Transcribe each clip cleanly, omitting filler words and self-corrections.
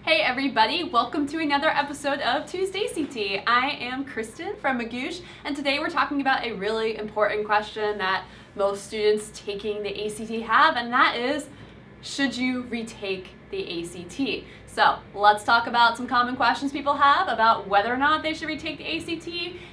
Hey everybody, welcome to another episode of Tuesday ACT. I am Kristin from Magoosh, and today we're talking about a really important question that most students taking the ACT have, and that is, should you retake the ACT? So let's talk about some common questions people have about whether or not they should retake the ACT,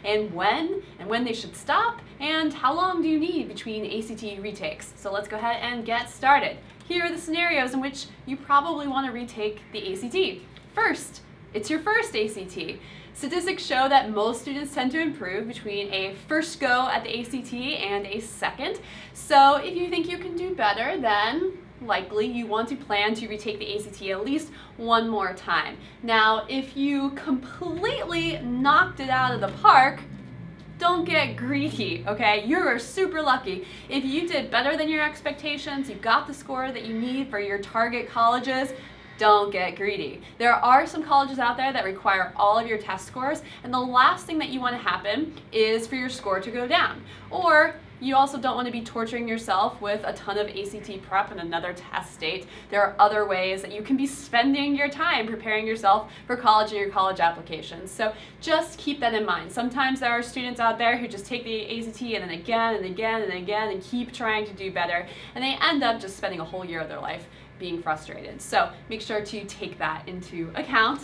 and when they should stop, and how long do you need between ACT retakes. So let's go ahead and get started. Here are the scenarios in which you probably want to retake the ACT. First, it's your first ACT. Statistics show that most students tend to improve between a first go at the ACT and a second. So if you think you can do better, then likely you want to plan to retake the ACT at least one more time. Now, if you completely knocked it out of the park, don't get greedy, okay? You're super lucky. If you did better than your expectations, you got the score that you need for your target colleges, don't get greedy. There are some colleges out there that require all of your test scores, and the last thing that you want to happen is for your score to go down. Or you also don't want to be torturing yourself with a ton of ACT prep and another test date. There are other ways that you can be spending your time preparing yourself for college and your college applications. So just keep that in mind. Sometimes there are students out there who just take the ACT and then again and again and again and keep trying to do better, and they end up just spending a whole year of their life being frustrated. So make sure to take that into account.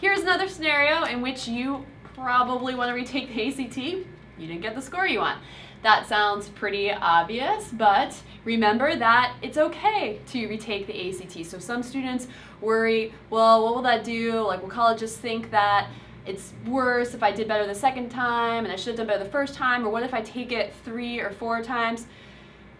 Here's another scenario in which you probably want to retake the ACT. You didn't get the score you want. That sounds pretty obvious, but remember that it's okay to retake the ACT. So some students worry, well, what will that do? Like, will colleges think that it's worse if I did better the second time and I should have done better the first time? Or what if I take it 3 or 4 times?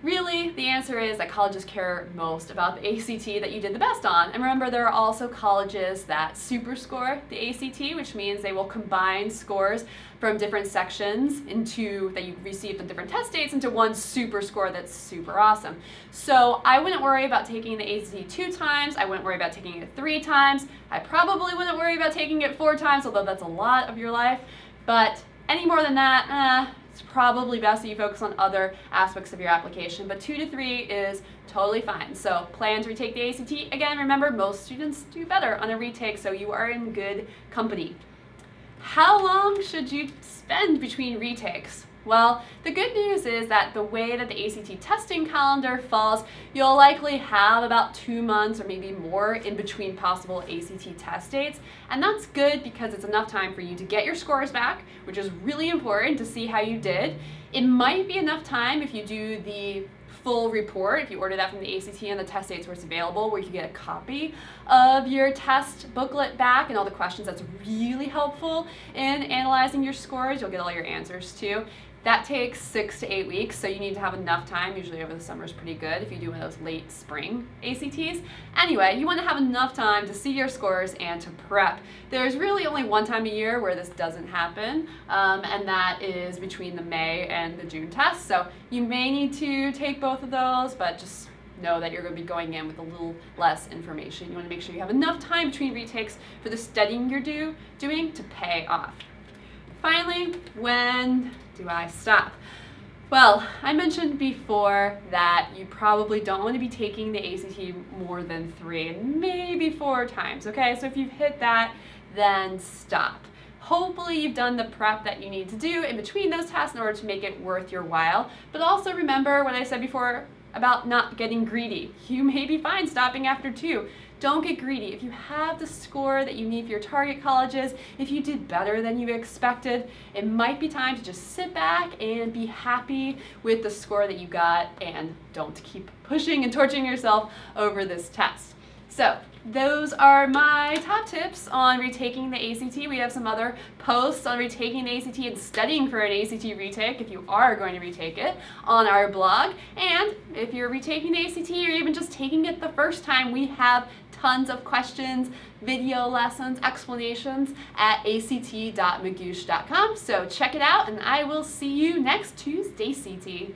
Really, the answer is that colleges care most about the ACT that you did the best on. And remember, there are also colleges that super score the ACT, which means they will combine scores from different sections that you received on different test dates into one super score that's super awesome. So I wouldn't worry about taking the ACT 2 times. I wouldn't worry about taking it 3 times. I probably wouldn't worry about taking it 4 times, although that's a lot of your life. But any more than that, it's probably best that you focus on other aspects of your application, but 2 to 3 is totally fine. So plan to retake the ACT. Again, remember, most students do better on a retake, so you are in good company. How long should you spend between retakes? Well, the good news is that the way that the ACT testing calendar falls, you'll likely have about 2 months or maybe more in between possible ACT test dates. And that's good because it's enough time for you to get your scores back, which is really important to see how you did. It might be enough time if you do the full report, if you order that from the ACT and the test dates where it's available, where you can get a copy of your test booklet back and all the questions. That's really helpful in analyzing your scores. You'll get all your answers too. That takes 6 to 8 weeks, so you need to have enough time. Usually over the summer is pretty good if you do one of those late spring ACTs. Anyway, you want to have enough time to see your scores and to prep. There's really only one time a year where this doesn't happen, and that is between the May and the June tests. So you may need to take both of those, but just know that you're going to be going in with a little less information. You want to make sure you have enough time between retakes for the studying you're doing to pay off. Finally, when do I stop? Well, I mentioned before that you probably don't want to be taking the ACT more than 3 and maybe 4 times, okay? So if you've hit that, then stop. Hopefully you've done the prep that you need to do in between those tests in order to make it worth your while. But also remember what I said before about not getting greedy. You may be fine stopping after 2. Don't get greedy. If you have the score that you need for your target colleges, if you did better than you expected, it might be time to just sit back and be happy with the score that you got and don't keep pushing and torturing yourself over this test. So those are my top tips on retaking the ACT. We have some other posts on retaking the ACT and studying for an ACT retake if you are going to retake it on our blog. And if you're retaking the ACT or even just taking it the first time, we have tons of questions, video lessons, explanations at act.magoosh.com. So check it out, and I will see you next Tuesday, ACT.